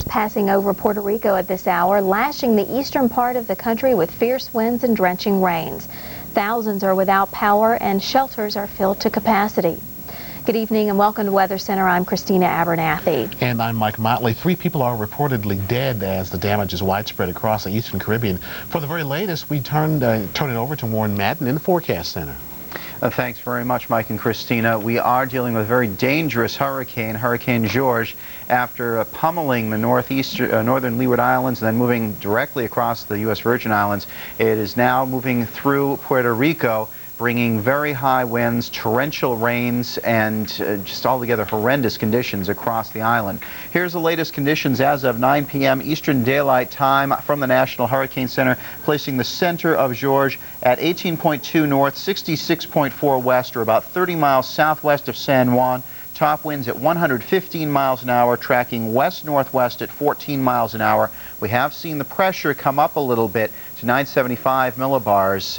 passing over Puerto Rico at this hour, lashing the eastern part of the country with fierce winds and drenching rains. Thousands are without power and shelters are filled to capacity. Good evening and welcome to Weather Center. I'm Christina Abernathy. And I'm Mike Motley. 3 people are reportedly dead as the damage is widespread across the eastern Caribbean. For the very latest, we turn it over to Warren Madden in the Forecast Center. Thanks very much, Mike and Christina. We are dealing with a very dangerous hurricane, Hurricane George, after pummeling the northern Leeward Islands and then moving directly across the U.S. Virgin Islands. It is now moving through Puerto Rico, bringing very high winds, torrential rains, and just altogether horrendous conditions across the island. Here's the latest conditions as of 9 p.m. Eastern Daylight Time from the National Hurricane Center, placing the center of George at 18.2 north, 66.4 west, or about 30 miles southwest of San Juan. Top winds at 115 miles an hour, tracking west-northwest at 14 miles an hour. We have seen the pressure come up a little bit to 975 millibars,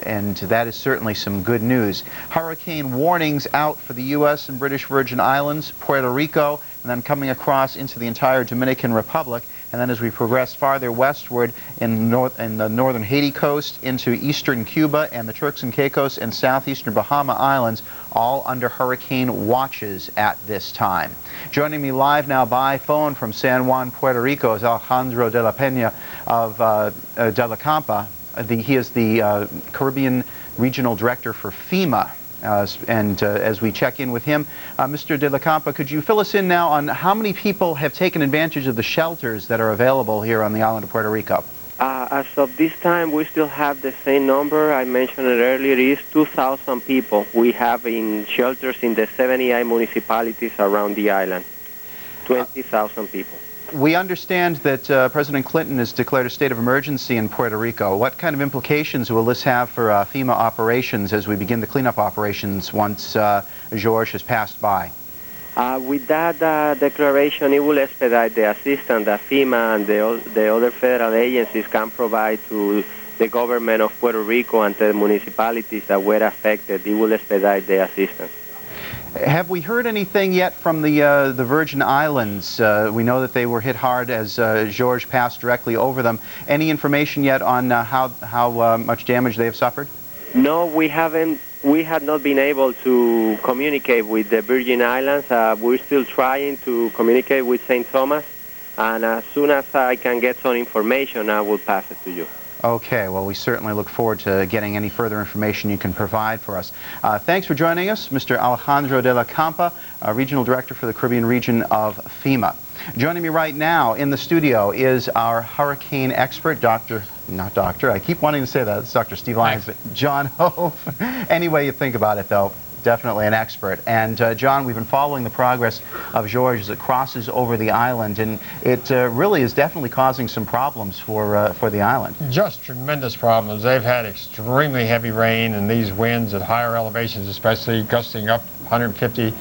and that is certainly some good news. Hurricane warnings out for the U.S. and British Virgin Islands, Puerto Rico, and then coming across into the entire Dominican Republic. And then as we progress farther westward in the northern Haiti coast into eastern Cuba and the Turks and Caicos and southeastern Bahama Islands, all under hurricane watches at this time. Joining me live now by phone from San Juan, Puerto Rico is Alejandro de la Peña of de la Campa. He is the Caribbean Regional Director for FEMA. As we check in with him, Mr. de la Campa, could you fill us in now on how many people have taken advantage of the shelters that are available here on the island of Puerto Rico? As of this time, we still have the same number. I mentioned it earlier. It is 2,000 people we have in shelters in the 78 municipalities around the island. 20,000 people. We understand that President Clinton has declared a state of emergency in Puerto Rico. What kind of implications will this have for FEMA operations as we begin the cleanup operations once George has passed by? With that declaration, it will expedite the assistance that FEMA and the other federal agencies can provide to the government of Puerto Rico and the municipalities that were affected. It will expedite the assistance. Have we heard anything yet from the Virgin Islands? We know that they were hit hard as George passed directly over them. Any information yet on how much damage they have suffered? No, we haven't. We have not been able to communicate with the Virgin Islands. We're still trying to communicate with St. Thomas, and as soon as I can get some information, I will pass it to you. Okay, well, we certainly look forward to getting any further information you can provide for us. Thanks for joining us, Mr. Alejandro de la Campa, Regional Director for the Caribbean region of FEMA. Joining me right now in the studio is our hurricane expert, I keep wanting to say that, it's Dr. Steve Lyons, but John Hove. Any way you think about it, though, definitely an expert. And John, we've been following the progress of George as it crosses over the island, and it really is definitely causing some problems for the island. Just tremendous problems. They've had extremely heavy rain, and these winds at higher elevations, especially gusting up 150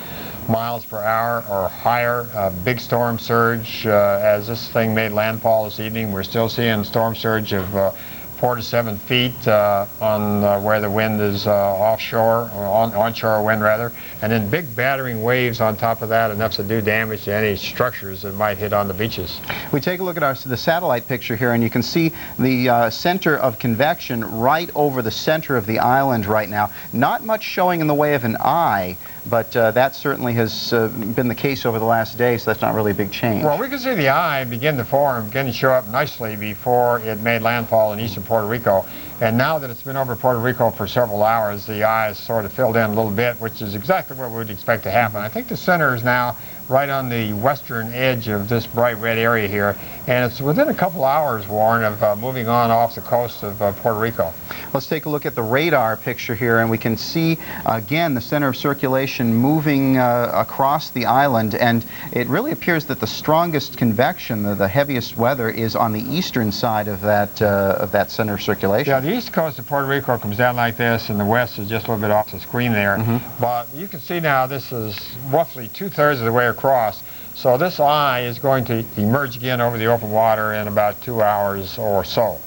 miles per hour or higher. Big storm surge. As this thing made landfall this evening, we're still seeing storm surge of 4 to 7 feet on where the wind is offshore, or onshore wind rather, and then big battering waves on top of that, enough to do damage to any structures that might hit on the beaches. We take a look at the satellite picture here, and you can see the center of convection right over the center of the island right now. Not much showing in the way of an eye, but that certainly has been the case over the last day, so that's not really a big change. Well, we can see the eye begin to form, begin to show up nicely before it made landfall in eastern Puerto Rico. And now that it's been over Puerto Rico for several hours, the eye is sort of filled in a little bit, which is exactly what we would expect to happen. I think the center is now right on the western edge of this bright red area here, and it's within a couple hours, Warren, of moving on off the coast of Puerto Rico. Let's take a look at the radar picture here, and we can see again the center of circulation moving across the island, and it really appears that the strongest convection, the heaviest weather, is on the eastern side of that center of circulation. Yeah, the east coast of Puerto Rico comes down like this, and the west is just a little bit off the screen there. But you can see now this is roughly 2/3 of the way across. So this eye is going to emerge again over the open water in about 2 hours or so.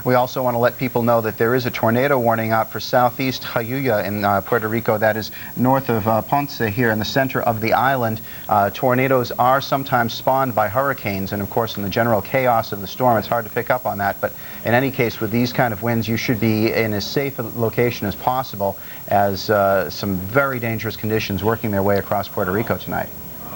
We also want to let people know that there is a tornado warning out for southeast Jayuya in Puerto Rico, that is north of Ponce here in the center of the island. Tornadoes are sometimes spawned by hurricanes, and of course in the general chaos of the storm it's hard to pick up on that, but in any case with these kind of winds you should be in as safe a location as possible, as some very dangerous conditions working their way across Puerto Rico tonight.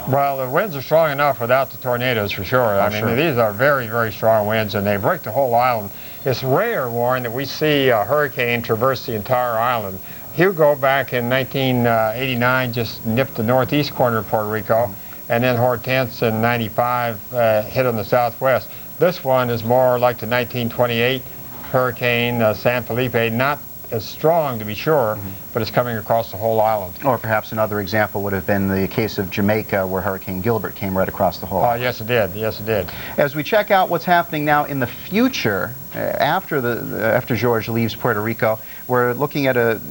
Well, the winds are strong enough without the tornadoes for sure. I mean, these are very, very strong winds, and they break the whole island. It's rare, Warren, that we see a hurricane traverse the entire island. Hugo back in 1989 just nipped the northeast corner of Puerto Rico, and then Hortense in 95 hit on the southwest. This one is more like the 1928 Hurricane San Felipe, not as strong to be sure, but it's coming across the whole island. Or perhaps another example would have been the case of Jamaica, where Hurricane Gilbert came right across the whole island. Yes, it did. Yes, it did. As we check out what's happening now in the future, after George leaves Puerto Rico, we're looking at a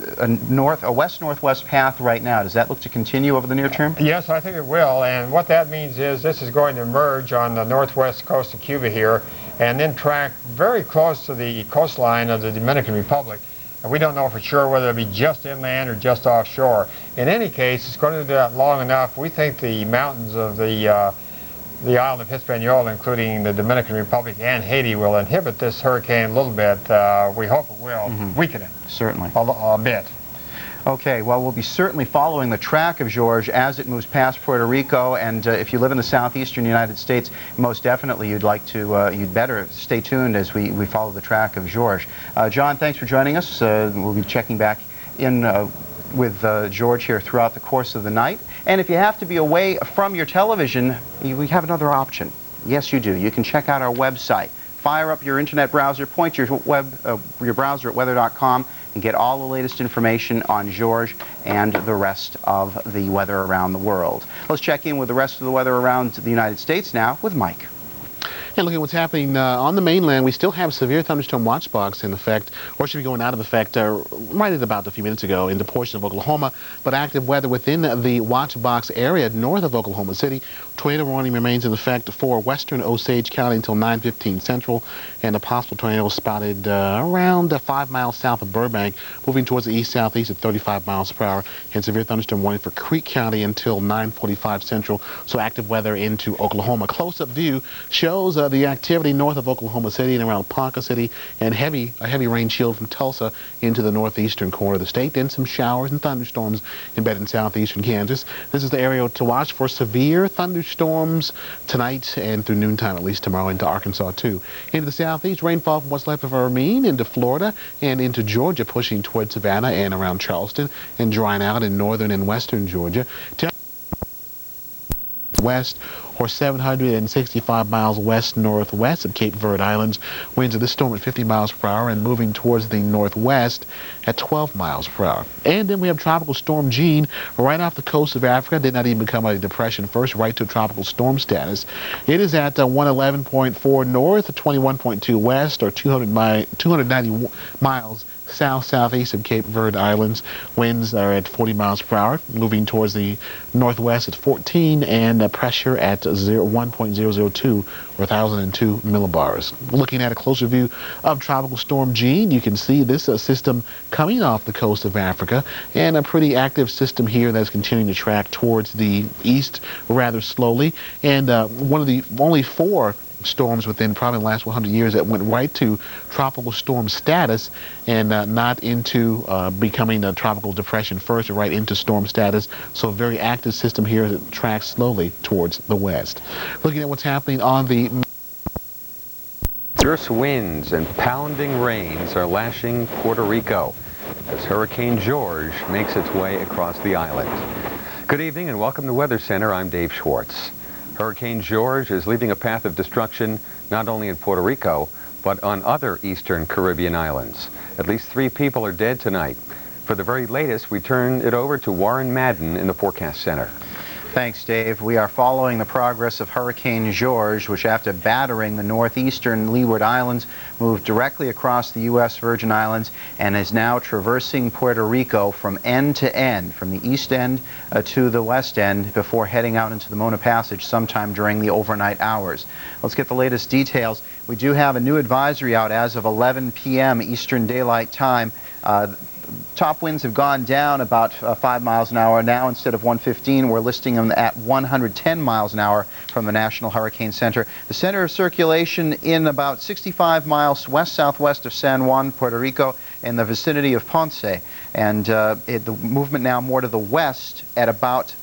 west-northwest path right now. Does that look to continue over the near term? Yes, I think it will, and what that means is this is going to emerge on the northwest coast of Cuba here, and then track very close to the coastline of the Dominican Republic. And we don't know for sure whether it'll be just inland or just offshore. In any case, it's going to do that long enough. We think the mountains of the island of Hispaniola, including the Dominican Republic and Haiti, will inhibit this hurricane a little bit. We hope it will weaken it. Certainly. A bit. Okay, well, we'll be certainly following the track of George as it moves past Puerto Rico, and if you live in the southeastern United States, most definitely you'd better stay tuned as we follow the track of George. John, thanks for joining us. We'll be checking back in with George here throughout the course of the night. And if you have to be away from your television, we have another option. Yes, you do. You can check out our website. Fire up your internet browser, point your browser at weather.com, and get all the latest information on George and the rest of the weather around the world. Let's check in with the rest of the weather around the United States now with Mike. And look at what's happening on the mainland. We still have severe thunderstorm watch box in effect, or should be going out of effect right at about a few minutes ago in the portion of Oklahoma. But active weather within the watch box area north of Oklahoma City. Tornado warning remains in effect for western Osage County until 9:15 Central, and a possible tornado spotted around 5 miles south of Burbank, moving towards the east-southeast at 35 miles per hour, and severe thunderstorm warning for Creek County until 9:45 Central. So active weather into Oklahoma. Close-up view shows the activity north of Oklahoma City and around Ponca City, and a heavy rain shield from Tulsa into the northeastern corner of the state. Then some showers and thunderstorms embedded in southeastern Kansas. This is the area to watch for severe thunderstorms tonight and through noontime, at least tomorrow, into Arkansas too. Into the southeast, rainfall from what's left of Armene into Florida and into Georgia, pushing towards Savannah and around Charleston, and drying out in northern and western Georgia. West, or 765 miles west-northwest of Cape Verde Islands. Winds of this storm at 50 miles per hour and moving towards the northwest at 12 miles per hour. And then we have Tropical Storm Jeanne right off the coast of Africa. Did not even become a depression first, right to tropical storm status. It is at 111.4 north, 21.2 west, or 290 miles south-southeast of Cape Verde Islands. Winds are at 40 miles per hour, moving towards the northwest at 14, and pressure at 1.002 or 1,002 millibars. Looking at a closer view of Tropical Storm Jeanne, you can see this system coming off the coast of Africa, and a pretty active system here that's continuing to track towards the east rather slowly, and one of the only 4 storms within probably the last 100 years that went right to tropical storm status, and not into becoming a tropical depression first, or right into storm status. So a very active system here as it tracks slowly towards the west. Looking at what's happening on the fierce winds and pounding rains are lashing Puerto Rico as Hurricane George makes its way across the island. Good evening and welcome to Weather Center. I'm Dave Schwartz. Hurricane George is leaving a path of destruction not only in Puerto Rico, but on other eastern Caribbean islands. At least 3 people are dead tonight. For the very latest, we turn it over to Warren Madden in the Forecast Center. Thanks, Dave. We are following the progress of Hurricane George, which after battering the northeastern Leeward Islands, moved directly across the U.S. Virgin Islands and is now traversing Puerto Rico from end to end, from the east end to the west end, before heading out into the Mona Passage sometime during the overnight hours. Let's get the latest details. We do have a new advisory out as of 11 p.m. Eastern Daylight Time. Top winds have gone down about 5 miles an hour. Now, instead of 115, we're listing them at 110 miles an hour from the National Hurricane Center. The center of circulation in about 65 miles west-southwest of San Juan, Puerto Rico, in the vicinity of Ponce. And the movement now more to the west at about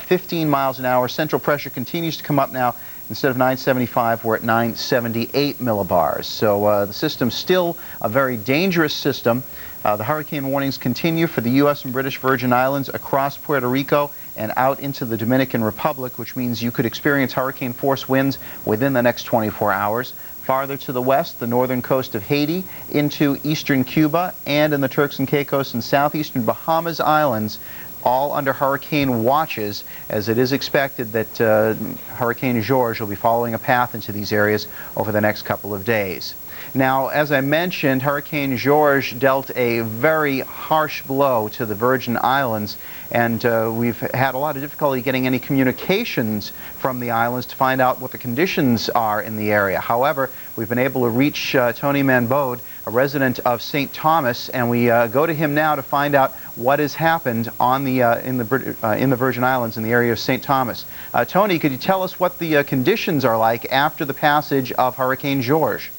15 miles an hour. Central pressure continues to come up now. Instead of 975, we're at 978 millibars. So the system's still a very dangerous system. The hurricane warnings continue for the U.S. and British Virgin Islands, across Puerto Rico, and out into the Dominican Republic, which means you could experience hurricane force winds within the next 24 hours. Farther to the west, the northern coast of Haiti, into eastern Cuba, and in the Turks and Caicos and southeastern Bahamas Islands, all under hurricane watches, as it is expected that Hurricane George will be following a path into these areas over the next couple of days. Now, as I mentioned, Hurricane George dealt a very harsh blow to the Virgin Islands, and we've had a lot of difficulty getting any communications from the islands to find out what the conditions are in the area. However, we've been able to reach Tony Manbode, a resident of St. Thomas, and we go to him now to find out what has happened on the in the Virgin Islands in the area of St. Thomas. Tony, could you tell us what the conditions are like after the passage of Hurricane George?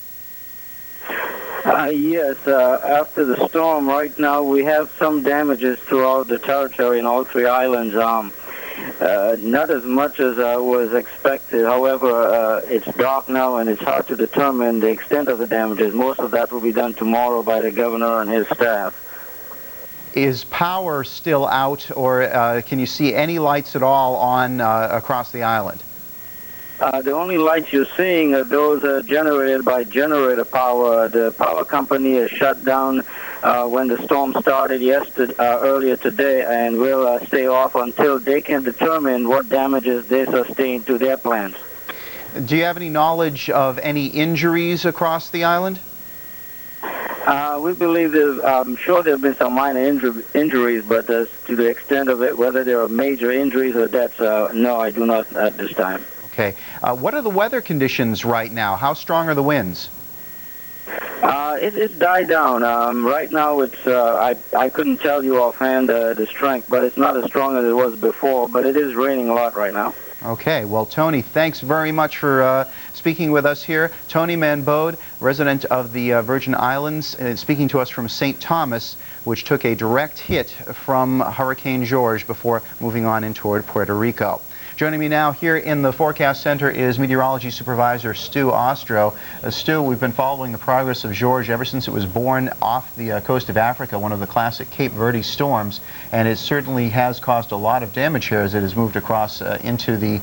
Yes, after the storm, right now we have some damages throughout the territory in all three islands. Not as much as was expected. However, it's dark now and it's hard to determine the extent of the damages. Most of that will be done tomorrow by the governor and his staff. Is power still out, or can you see any lights at all on across the island? The only lights you're seeing are those generated by generator power. The power company is shut down when the storm started earlier today, and will stay off until they can determine what damages they sustained to their plants. Do you have any knowledge of any injuries across the island? We believe I'm sure there have been some minor injuries, but to the extent of it, whether there are major injuries or deaths, no, I do not at this time. Okay. What are the weather conditions right now? How strong are the winds? It's died down. Right now, it's I couldn't tell you offhand the strength, but it's not as strong as it was before. But it is raining a lot right now. Okay. Well, Tony, thanks very much for speaking with us here. Tony Manbode, resident of the Virgin Islands, speaking to us from St. Thomas, which took a direct hit from Hurricane George before moving on in toward Puerto Rico. Joining me now here in the Forecast Center is Meteorology Supervisor Stu Ostro. Stu, we've been following the progress of George ever since it was born off the coast of Africa, one of the classic Cape Verde storms, and it certainly has caused a lot of damage here as it has moved across into the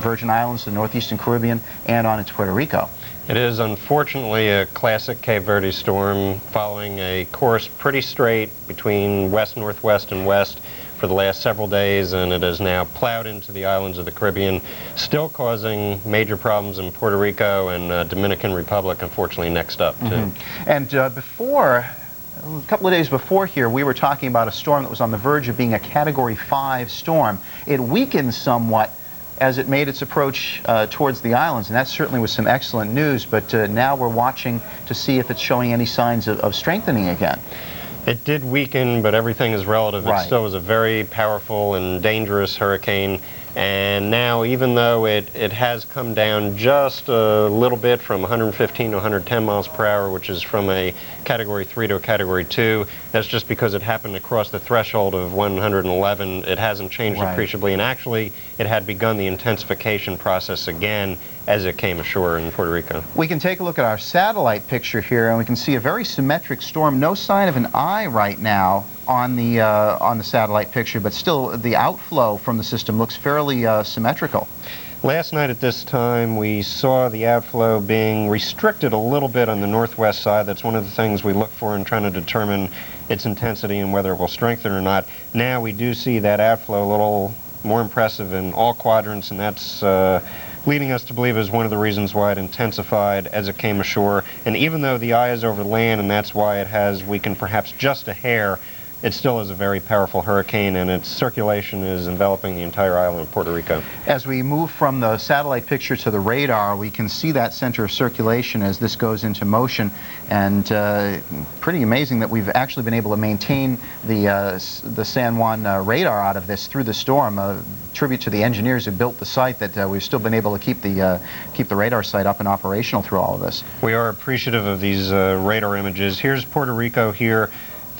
Virgin Islands, the northeastern Caribbean, and on into Puerto Rico. It is unfortunately a classic Cape Verde storm, following a course pretty straight between west-northwest and west for the last several days, and it has now plowed into the islands of the Caribbean, still causing major problems in Puerto Rico and Dominican Republic, unfortunately, next up, too. And before, a couple of days before here, we were talking about a storm that was on the verge of being a Category 5 storm. It weakened somewhat as it made its approach towards the islands, and that certainly was some excellent news, but now we're watching to see if it's showing any signs of strengthening again. It did weaken, but everything is relative. Right. It still was a very powerful and dangerous hurricane. And now, even though it has come down just a little bit from 115 to 110 miles per hour, which is from a Category 3 to a Category 2, that's just because it happened to cross the threshold of 111. It hasn't changed appreciably, and actually it had begun the intensification process again as it came ashore in Puerto Rico. We can take a look at our satellite picture here, and we can see a very symmetric storm. No sign of an eye right now on the satellite picture, but still the outflow from the system looks fairly symmetrical. Last night at this time, we saw the outflow being restricted a little bit on the northwest side. That's one of the things we look for in trying to determine its intensity and whether it will strengthen or not. Now we do see that outflow a little more impressive in all quadrants, and that's leading us to believe is one of the reasons why it intensified as it came ashore. And even though the eye is over land, and that's why it has weakened perhaps just a hair, it still is a very powerful hurricane, and its circulation is enveloping the entire island of Puerto Rico. As we move from the satellite picture to the radar, we can see that center of circulation as this goes into motion, and pretty amazing that we've actually been able to maintain the San Juan radar out of this through the storm. Tribute to the engineers who built the site, that we've still been able to keep the radar site up and operational through all of this. We are appreciative of these radar images. Here's Puerto Rico here.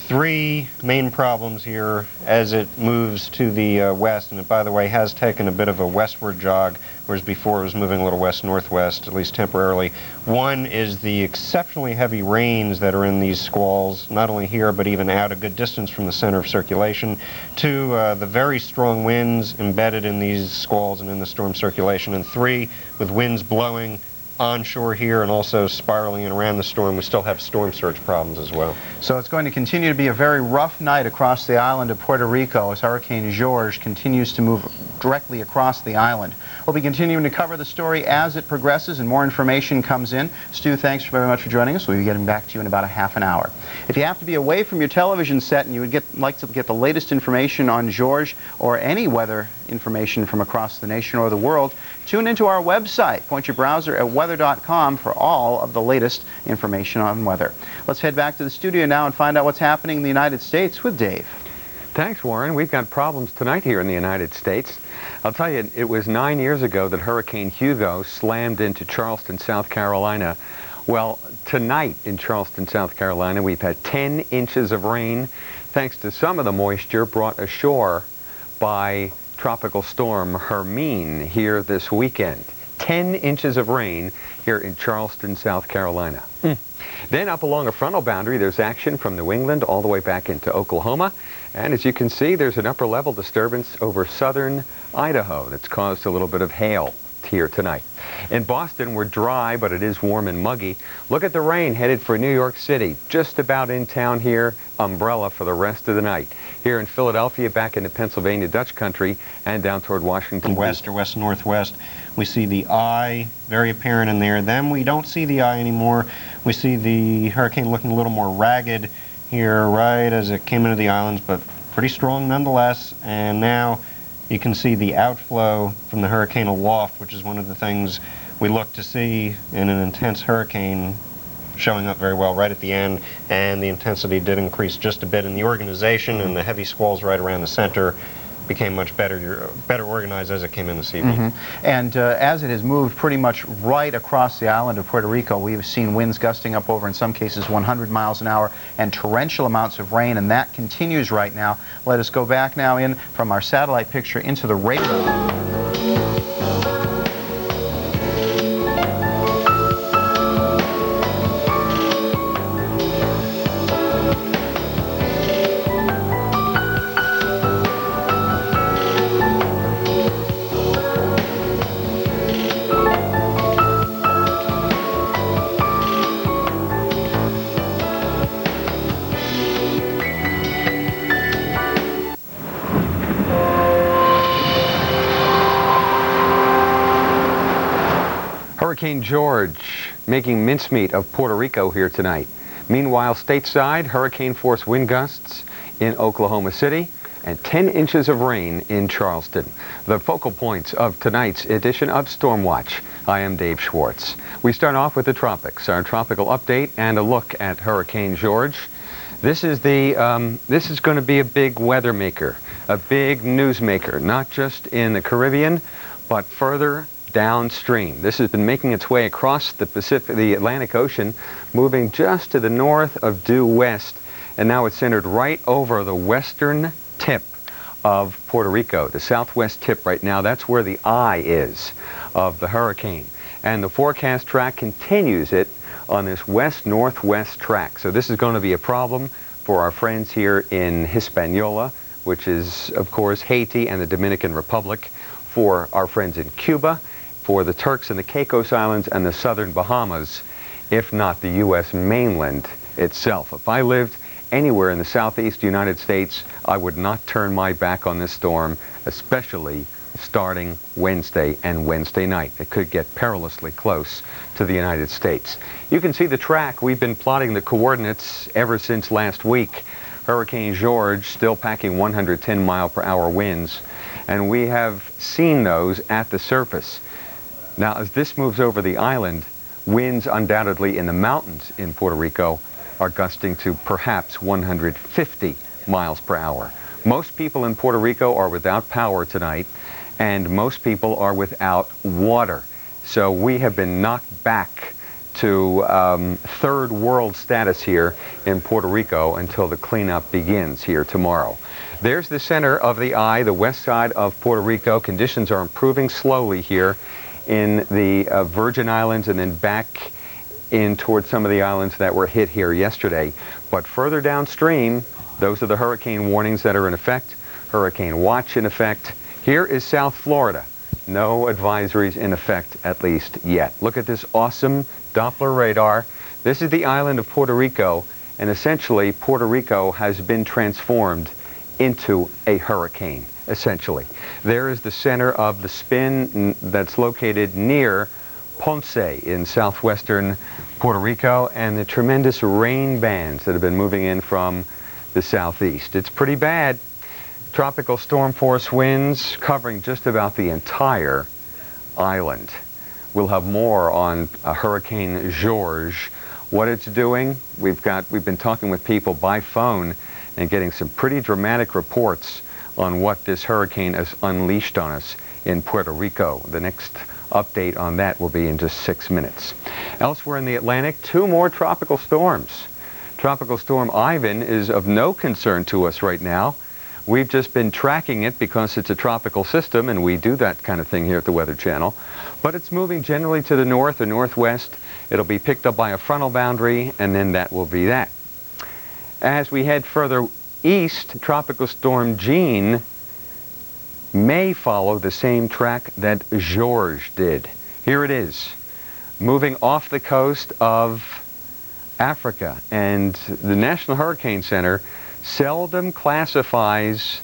Three main problems here as it moves to the west, and it, by the way, has taken a bit of a westward jog, whereas before it was moving a little west-northwest, at least temporarily. One is the exceptionally heavy rains that are in these squalls, not only here but even out a good distance from the center of circulation. Two, the very strong winds embedded in these squalls and in the storm circulation. And three, with winds blowing onshore here and also spiraling and around the storm, we still have storm surge problems as well. So it's going to continue to be a very rough night across the island of Puerto Rico as Hurricane George continues to move directly across the island. We'll be continuing to cover the story as it progresses and more information comes in. Stu, thanks very much for joining us. We'll be getting back to you in about a half an hour. If you have to be away from your television set and you would like to get the latest information on George or any weather information from across the nation or the world, tune into our website. Point your browser at weather.com for all of the latest information on weather. Let's head back to the studio now and find out what's happening in the United States with Dave. Thanks, Warren. We've got problems tonight here in the United States. I'll tell you, it was 9 years ago that Hurricane Hugo slammed into Charleston, South Carolina. Well, tonight in Charleston, South Carolina, we've had 10 inches of rain, thanks to some of the moisture brought ashore by Tropical Storm Hermine here this weekend. 10 inches of rain here in Charleston, South Carolina. Then up along a frontal boundary, there's action from New England all the way back into Oklahoma. And as you can see, there's an upper level disturbance over southern Idaho that's caused a little bit of hail here tonight. In Boston, we're dry, but it is warm and muggy. Look at the rain headed for New York City. Just about in town here, umbrella for the rest of the night. Here in Philadelphia, back into Pennsylvania Dutch country, and down toward Washington. West or west-northwest, we see the eye very apparent in there. Then we don't see the eye anymore. We see the hurricane looking a little more ragged here right as it came into the islands, but pretty strong nonetheless. And now you can see the outflow from the hurricane aloft, which is one of the things we look to see in an intense hurricane, showing up very well right at the end. And the intensity did increase just a bit in the organization, and the heavy squalls right around the center became much better organized as it came in this evening. And as it has moved pretty much right across the island of Puerto Rico, we've seen winds gusting up over, in some cases, 100 miles an hour and torrential amounts of rain, and that continues right now. Let us go back now in from our satellite picture into the radar. Hurricane George making mincemeat of Puerto Rico here tonight. Meanwhile, stateside, hurricane-force wind gusts in Oklahoma City and 10 inches of rain in Charleston. The focal points of tonight's edition of Storm Watch. I am Dave Schwartz. We start off with the tropics, our tropical update and a look at Hurricane George. This is going to be a big weather maker, a big news maker, not just in the Caribbean, but further downstream. This has been making its way across the Atlantic Ocean, moving just to the north of due west, and now it's centered right over the western tip of Puerto Rico, the southwest tip right now. That's where the eye is of the hurricane. And the forecast track continues it on this west-northwest track. So this is going to be a problem for our friends here in Hispaniola, which is, of course, Haiti and the Dominican Republic, for our friends in Cuba, for the Turks and the Caicos Islands and the southern Bahamas, if not the U.S. mainland itself. If I lived anywhere in the southeast United States, I would not turn my back on this storm, especially starting Wednesday and Wednesday night. It could get perilously close to the United States. You can see the track. We've been plotting the coordinates ever since last week. Hurricane George still packing 110-mile-per-hour winds, and we have seen those at the surface. Now, as this moves over the island, winds undoubtedly in the mountains in Puerto Rico are gusting to perhaps 150 miles per hour. Most people in Puerto Rico are without power tonight, and most people are without water. So we have been knocked back to third world status here in Puerto Rico until the cleanup begins here tomorrow. There's the center of the eye, the west side of Puerto Rico. Conditions are improving slowly here in the Virgin Islands and then back in towards some of the islands that were hit here yesterday. But further downstream, those are the hurricane warnings that are in effect, hurricane watch in effect. Here is South Florida. No advisories in effect, at least yet. Look at this awesome Doppler radar. This is the island of Puerto Rico, and essentially Puerto Rico has been transformed into a hurricane, essentially. There is the center of the spin that's located near Ponce in southwestern Puerto Rico, and the tremendous rain bands that have been moving in from the southeast. It's pretty bad. Tropical storm force winds covering just about the entire island. We'll have more on Hurricane George, what it's doing. We've been talking with people by phone and getting some pretty dramatic reports on what this hurricane has unleashed on us in Puerto Rico. The next update on that will be in just 6 minutes. Elsewhere in the Atlantic, 2 more tropical storms. Tropical Storm Ivan is of no concern to us right now. We've just been tracking it because it's a tropical system, and we do that kind of thing here at the Weather Channel. But it's moving generally to the north or northwest. It'll be picked up by a frontal boundary, and then that will be that. As we head further east, Tropical Storm Jeanne may follow the same track that George did. Here it is, moving off the coast of Africa, and the National Hurricane Center seldom classifies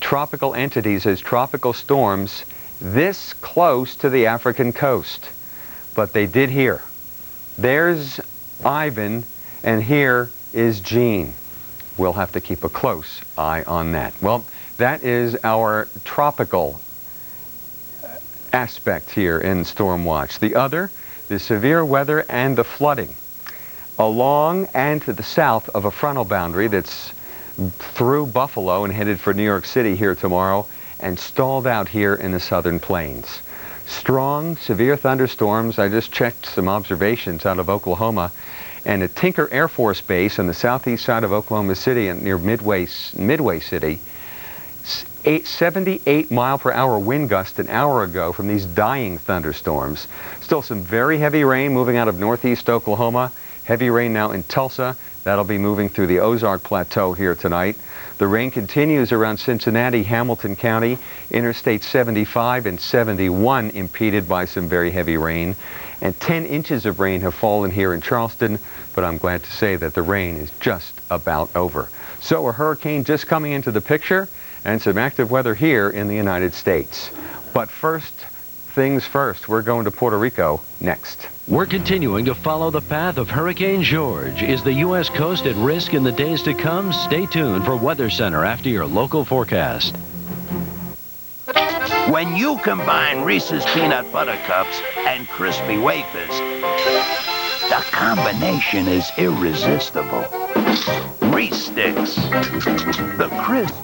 tropical entities as tropical storms this close to the African coast. But they did here. There's Ivan, and here is Jeanne. We'll have to keep a close eye on that. Well, that is our tropical aspect here in Storm Watch. The other, the severe weather and the flooding along and to the south of a frontal boundary that's through Buffalo and headed for New York City here tomorrow and stalled out here in the southern plains. Strong, severe thunderstorms. I just checked some observations out of Oklahoma, and at Tinker Air Force Base on the southeast side of Oklahoma City and near Midway City, 78-mile-per-hour wind gust an hour ago from these dying thunderstorms. Still some very heavy rain moving out of northeast Oklahoma. Heavy rain now in Tulsa. That'll be moving through the Ozark Plateau here tonight. The rain continues around Cincinnati, Hamilton County, Interstate 75 and 71 impeded by some very heavy rain. And 10 inches of rain have fallen here in Charleston, but I'm glad to say that the rain is just about over. So a hurricane just coming into the picture and some active weather here in the United States. But first things first, we're going to Puerto Rico next. We're continuing to follow the path of Hurricane George. Is the U.S. coast at risk in the days to come? Stay tuned for Weather Center after your local forecast. When you combine Reese's Peanut Butter Cups and crispy wafers, the combination is irresistible. Reese Sticks, the crisp.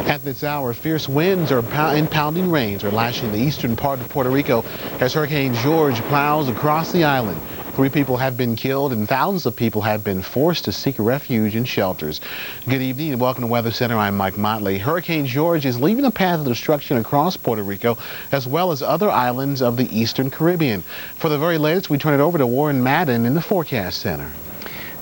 At this hour, fierce winds and pounding rains are lashing the eastern part of Puerto Rico as Hurricane George plows across the island. 3 people have been killed and thousands of people have been forced to seek refuge in shelters. Good evening and welcome to Weather Center. I'm Mike Motley. Hurricane George is leaving a path of destruction across Puerto Rico as well as other islands of the eastern Caribbean. For the very latest, we turn it over to Warren Madden in the Forecast Center.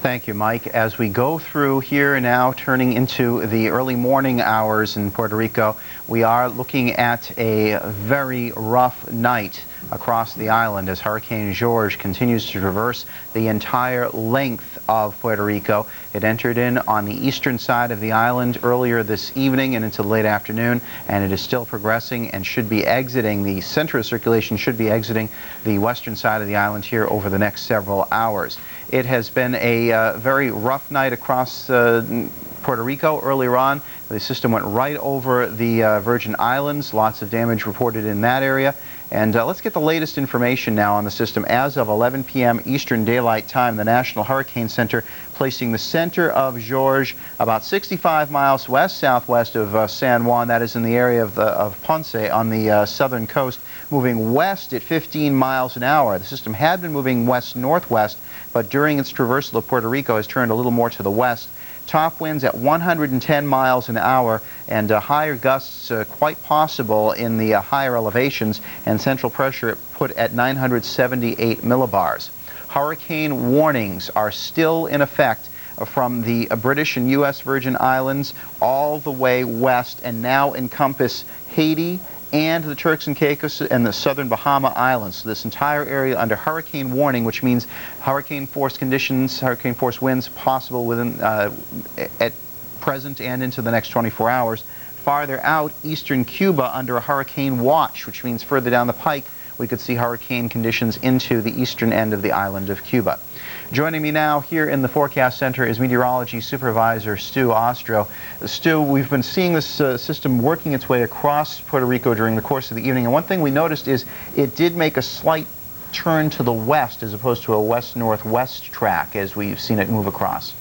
Thank you, Mike. As we go through here now, turning into the early morning hours in Puerto Rico, we are looking at a very rough night across the island as Hurricane George continues to traverse the entire length of Puerto Rico. It entered in on the eastern side of the island earlier this evening and into late afternoon, and it is still progressing and should be exiting, the center of circulation should be exiting the western side of the island here over the next several hours. It has been a very rough night across Puerto Rico earlier on. The system went right over the Virgin Islands. Lots of damage reported in that area. And let's get the latest information now on the system. As of 11 p.m. Eastern Daylight Time, the National Hurricane Center placing the center of George about 65 miles west-southwest of San Juan. That is in the area of Ponce on the southern coast, moving west at 15 miles an hour. The system had been moving west-northwest, but during its traversal of Puerto Rico has turned a little more to the west. Top winds at 110 miles an hour and higher gusts quite possible in the higher elevations, and central pressure put at 978 millibars. Hurricane warnings are still in effect from the British and U.S. Virgin Islands all the way west and now encompass Haiti and the Turks and Caicos and the southern Bahama Islands. So this entire area under hurricane warning, which means hurricane force conditions, hurricane force winds possible within at present and into the next 24 hours. Farther out, eastern Cuba under a hurricane watch, which means further down the pike we could see hurricane conditions into the eastern end of the island of Cuba. Joining me now here in the Forecast Center is Meteorology Supervisor Stu Ostro. Stu, we've been seeing this system working its way across Puerto Rico during the course of the evening, and one thing we noticed is it did make a slight turn to the west as opposed to a west-northwest track as we've seen it move across.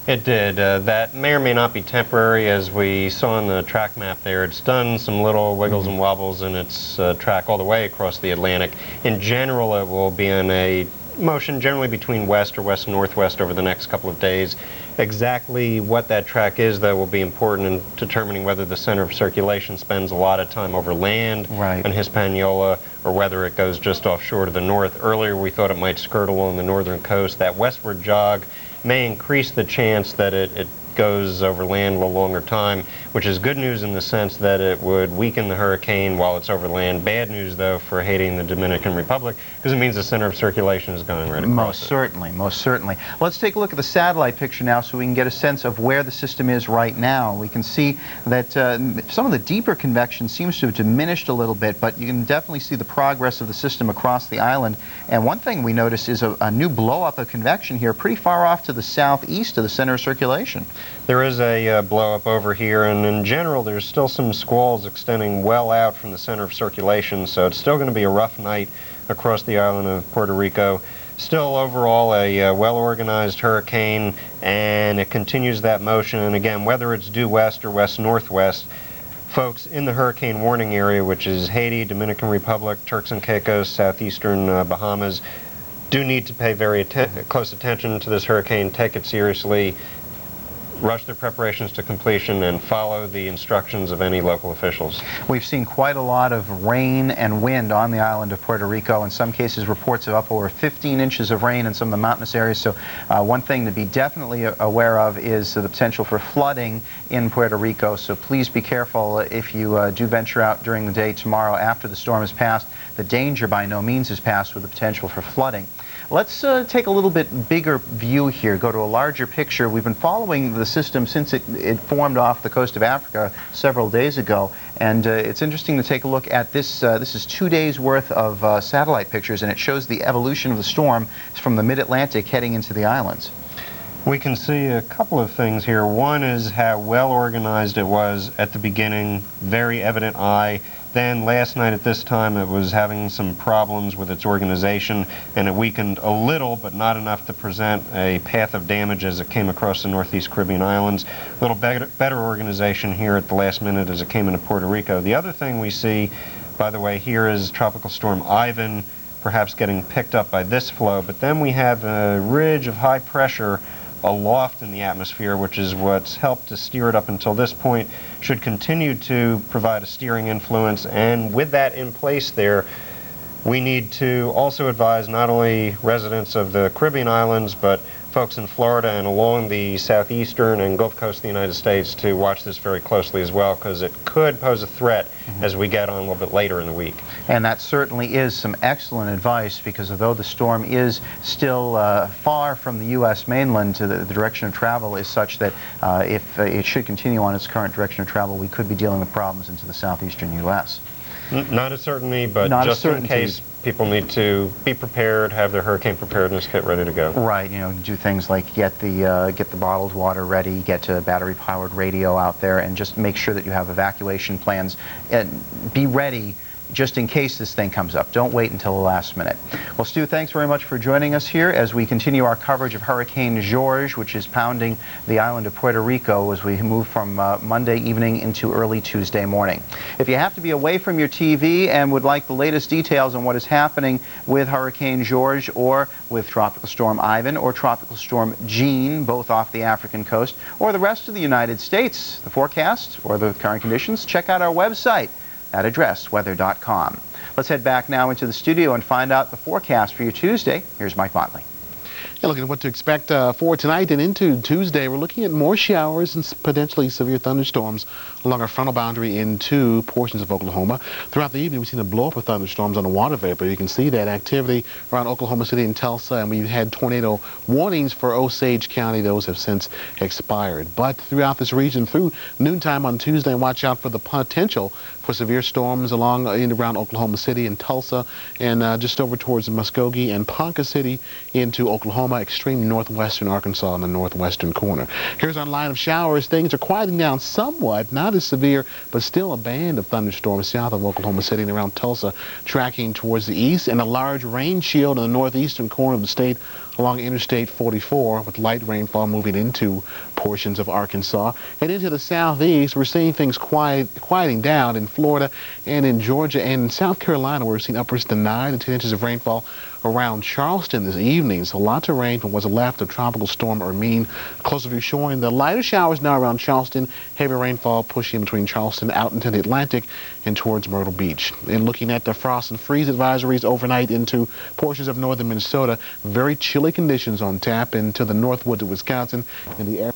It did. That may or may not be temporary, as we saw on the track map there. It's done some little wiggles and wobbles in its track all the way across the Atlantic. In general, it will be in a motion generally between west or west-northwest over the next couple of days. Exactly what that track is, though, will be important in determining whether the center of circulation spends a lot of time over land in Hispaniola or whether it goes just offshore to the north. Earlier we thought it might skirt along the northern coast. That westward jog may increase the chance that it goes over land a little longer time, which is good news in the sense that it would weaken the hurricane while it's over land. Bad news, though, for Haiti and the Dominican Republic, because it means the center of circulation is going right across Most certainly. Let's take a look at the satellite picture now so we can get a sense of where the system is right now. We can see that some of the deeper convection seems to have diminished a little bit, but you can definitely see the progress of the system across the island. And one thing we notice is a new blow-up of convection here pretty far off to the southeast of the center of circulation. There is a blow-up over here, and in general there's still some squalls extending well out from the center of circulation, so it's still going to be a rough night across the island of Puerto Rico. Still overall a well-organized hurricane, and it continues that motion. And again, whether it's due west or west-northwest, folks in the hurricane warning area, which is Haiti, Dominican Republic, Turks and Caicos, southeastern Bahamas, do need to pay very close attention to this hurricane, take it seriously, rush their preparations to completion, and follow the instructions of any local officials. We've seen quite a lot of rain and wind on the island of Puerto Rico. In some cases, reports of up over 15 inches of rain in some of the mountainous areas. So one thing to be definitely aware of is the potential for flooding in Puerto Rico. So please be careful if you do venture out during the day tomorrow after the storm has passed. The danger by no means is passed with the potential for flooding. Let's take a little bit bigger view here, go to a larger picture. We've been following the system since it formed off the coast of Africa several days ago, and it's interesting to take a look at this. This is 2 days worth of satellite pictures, and it shows the evolution of the storm from the mid-Atlantic heading into the islands. We can see a couple of things here. One is how well organized it was at the beginning, very evident eye. Then last night at this time it was having some problems with its organization, and it weakened a little, but not enough to present a path of damage as it came across the Northeast Caribbean islands. A little better organization here at the last minute as it came into Puerto Rico. The other thing we see, by the way, here is Tropical Storm Ivan perhaps getting picked up by this flow, but then we have a ridge of high pressure aloft in the atmosphere, which is what's helped to steer it up until this point, should continue to provide a steering influence. And with that in place there, we need to also advise not only residents of the Caribbean islands, but folks in Florida and along the southeastern and Gulf Coast of the United States to watch this very closely as well, because it could pose a threat as we get on a little bit later in the week. And that certainly is some excellent advice, because although the storm is still far from the U.S. mainland, the direction of travel is such that if it should continue on its current direction of travel, we could be dealing with problems into the southeastern U.S. Not a certainty, but Not just in case, people need to be prepared, have their hurricane preparedness kit ready to go. Right, you know, do things like get the bottled water ready, get a battery-powered radio out there, and just make sure that you have evacuation plans, and be ready just in case this thing comes up. Don't wait until the last minute. Well, Stu, thanks very much for joining us here as we continue our coverage of Hurricane George, which is pounding the island of Puerto Rico as we move from Monday evening into early Tuesday morning. If you have to be away from your TV and would like the latest details on what is happening with Hurricane George, or with Tropical Storm Ivan or Tropical Storm Jeanne, both off the African coast, or the rest of the United States, the forecast or the current conditions, check out our website. That address, weather.com. Let's head back now into the studio and find out the forecast for your Tuesday. Here's Mike Motley. Yeah, looking at what to expect for tonight and into Tuesday. We're looking at more showers and potentially severe thunderstorms along our frontal boundary into portions of Oklahoma. Throughout the evening, we've seen a blow-up of thunderstorms on the water vapor. You can see that activity around Oklahoma City and Tulsa, and we've had tornado warnings for Osage County. Those have since expired. But throughout this region, through noontime on Tuesday, watch out for the potential for severe storms along around Oklahoma City and Tulsa, and just over towards Muskogee and Ponca City into Oklahoma, extreme northwestern Arkansas in the northwestern corner. Here's our line of showers. Things are quieting down somewhat, not as severe, but still a band of thunderstorms south of Oklahoma City and around Tulsa, tracking towards the east, and a large rain shield in the northeastern corner of the state along Interstate 44, with light rainfall moving into portions of Arkansas. And into the southeast, we're seeing things quieting down in Florida and in Georgia and in South Carolina. We're seeing upwards to 9 to 10 inches of rainfall around Charleston this evening. So lots of rain from what's left of Tropical Storm Hermine. Closer view showing the lighter showers now around Charleston. Heavy rainfall pushing between Charleston out into the Atlantic and towards Myrtle Beach. And looking at the frost and freeze advisories overnight into portions of northern Minnesota, very chilly conditions on tap into the northwoods of Wisconsin and the air.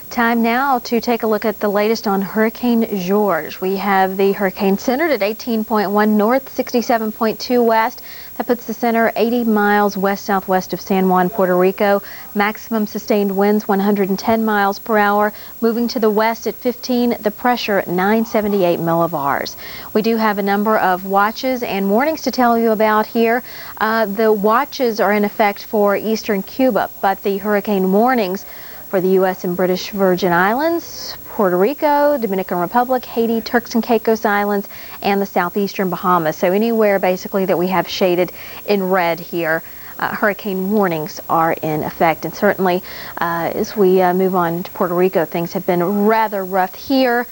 Time now to take a look at the latest on Hurricane George. We have the hurricane centered at 18.1 north, 67.2 west. That puts the center 80 miles west-southwest of San Juan, Puerto Rico. Maximum sustained winds 110 miles per hour. Moving to the west at 15, the pressure 978 millibars. We do have a number of watches and warnings to tell you about here. The watches are in effect for eastern Cuba, but the hurricane warnings for the U.S. and British Virgin Islands, Puerto Rico, Dominican Republic, Haiti, Turks and Caicos Islands, and the southeastern Bahamas. So anywhere basically that we have shaded in red here, hurricane warnings are in effect. And certainly as we move on to Puerto Rico, things have been rather rough here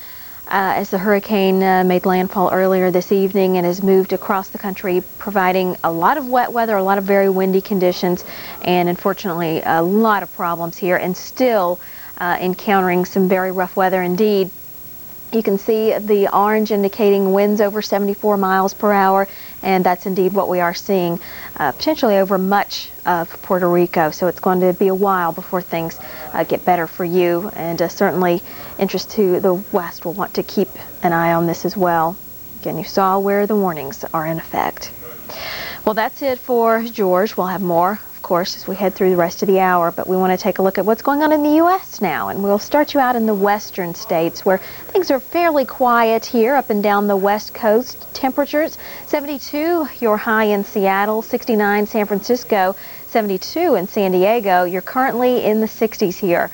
as the hurricane made landfall earlier this evening and has moved across the country, providing a lot of wet weather, a lot of very windy conditions, and unfortunately a lot of problems here, and still encountering some very rough weather indeed. You can see the orange indicating winds over 74 miles per hour, and that's indeed what we are seeing potentially over much of Puerto Rico. So it's going to be a while before things get better for you, and certainly interest to the west will want to keep an eye on this as well. Again, you saw where the warnings are in effect. Well, that's it for George. We'll have more, of course, as we head through the rest of the hour, but we want to take a look at what's going on in the U.S. now, and we'll start you out in the western states where things are fairly quiet here up and down the west coast. Temperatures 72, your high in Seattle, 69 San Francisco, 72 in San Diego. You're currently in the 60s here.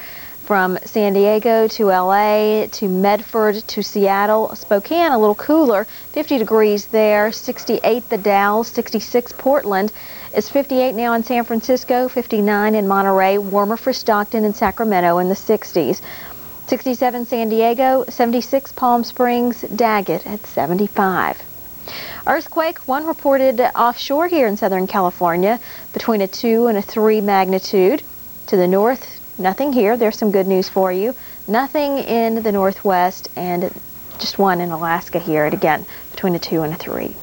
From San Diego to LA to Medford to Seattle, Spokane a little cooler, 50 degrees there, 68 the Dalles, 66 Portland. It's 58 now in San Francisco, 59 in Monterey, warmer for Stockton and Sacramento in the 60s. 67 San Diego, 76 Palm Springs, Daggett at 75. Earthquake, one reported offshore here in Southern California between a 2 and a 3 magnitude. To the north, nothing here. There's some good news for you. Nothing in the northwest, and just one in Alaska here, and again, between a 2 and a 3.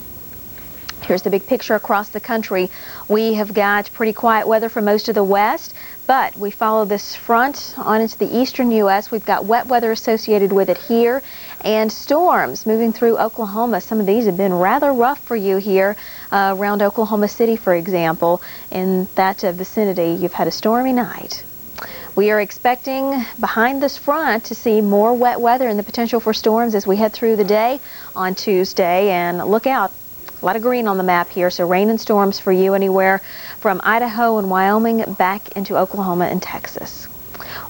Here's Here's the big picture across the country. We have got pretty quiet weather for most of the west, but we follow this front on into the eastern U.S. We've got wet weather associated with it here and storms moving through Oklahoma. Some of these have been rather rough for you here around Oklahoma City, for example. In that vicinity, you've had a stormy night. We are expecting behind this front to see more wet weather and the potential for storms as we head through the day on Tuesday. And look out, a lot of green on the map here, so rain and storms for you anywhere from Idaho and Wyoming back into Oklahoma and Texas.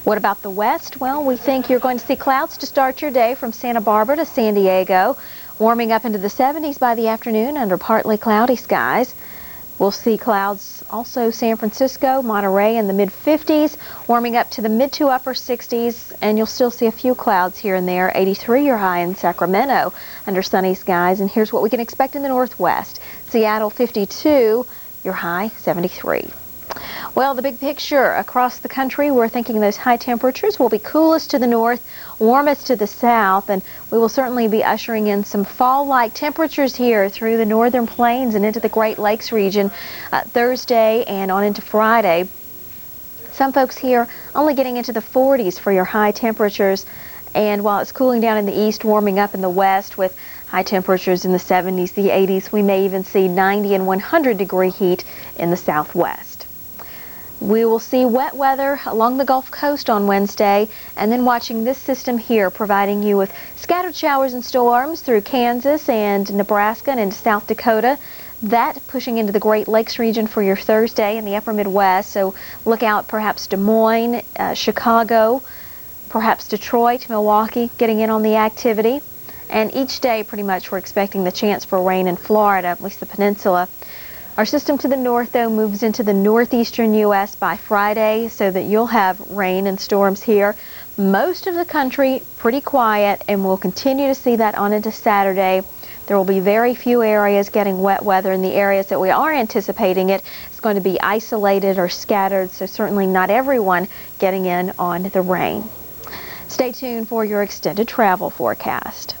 What about the west? Well, we think you're going to see clouds to start your day from Santa Barbara to San Diego, warming up into the 70s by the afternoon under partly cloudy skies. We'll see clouds also San Francisco, Monterey in the mid-50s, warming up to the mid to upper 60s, and you'll still see a few clouds here and there. 83 your high in Sacramento under sunny skies, and here's what we can expect in the northwest. Seattle 52, your high 73. Well, the big picture across the country, we're thinking those high temperatures will be coolest to the north, warmest to the south, and we will certainly be ushering in some fall-like temperatures here through the northern plains and into the Great Lakes region Thursday and on into Friday. Some folks here only getting into the 40s for your high temperatures, and while it's cooling down in the east, warming up in the west with high temperatures in the 70s, the 80s, we may even see 90 and 100-degree heat in the southwest. We will see wet weather along the Gulf Coast on Wednesday, and then watching this system here providing you with scattered showers and storms through Kansas and Nebraska and into South Dakota. That pushing into the Great Lakes region for your Thursday in the upper Midwest, so look out perhaps Des Moines, Chicago, perhaps Detroit, Milwaukee getting in on the activity. And each day pretty much we're expecting the chance for rain in Florida, at least the peninsula. Our system to the north, though, moves into the northeastern U.S. by Friday, so that you'll have rain and storms here. Most of the country pretty quiet, and we'll continue to see that on into Saturday. There will be very few areas getting wet weather. In the areas that we are anticipating it's going to be isolated or scattered, so certainly not everyone getting in on the rain. Stay tuned for your extended travel forecast.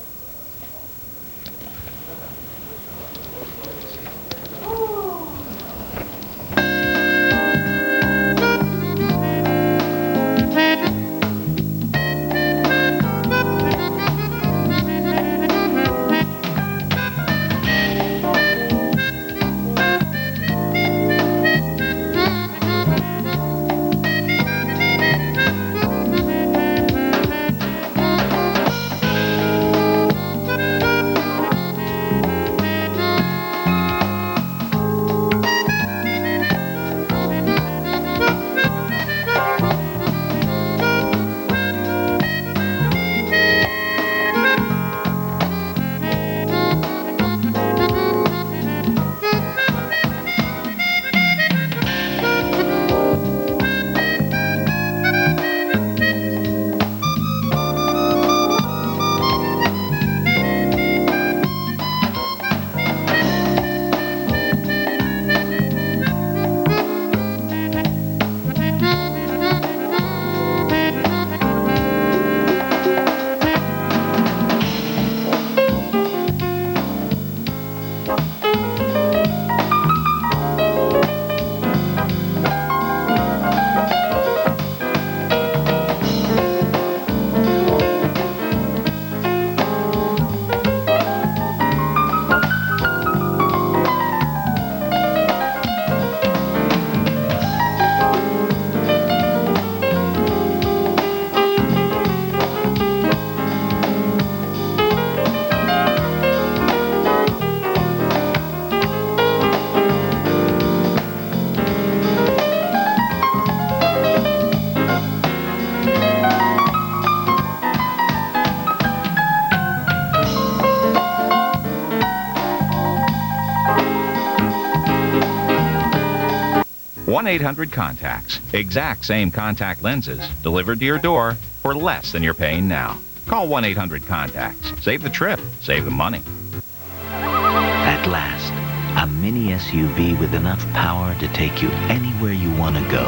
#1-800-CONTACTS. Exact same contact lenses delivered to your door for less than you're paying now. Call 1-800-CONTACTS. Save the trip. Save the money. At last, a mini SUV with enough power to take you anywhere you want to go.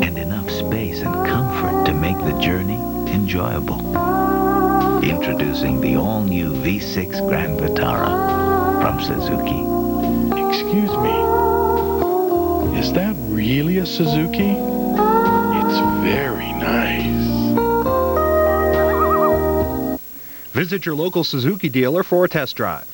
And enough space and comfort to make the journey enjoyable. Introducing the all-new V6 Grand Vitara from Suzuki. Excuse me, is that really a Suzuki? It's very nice. Visit your local Suzuki dealer for a test drive.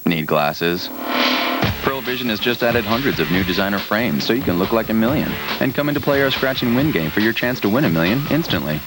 Need glasses? Pearl Vision has just added hundreds of new designer frames so you can look like $1 million. And come into play our scratch and win game for your chance to win $1 million instantly.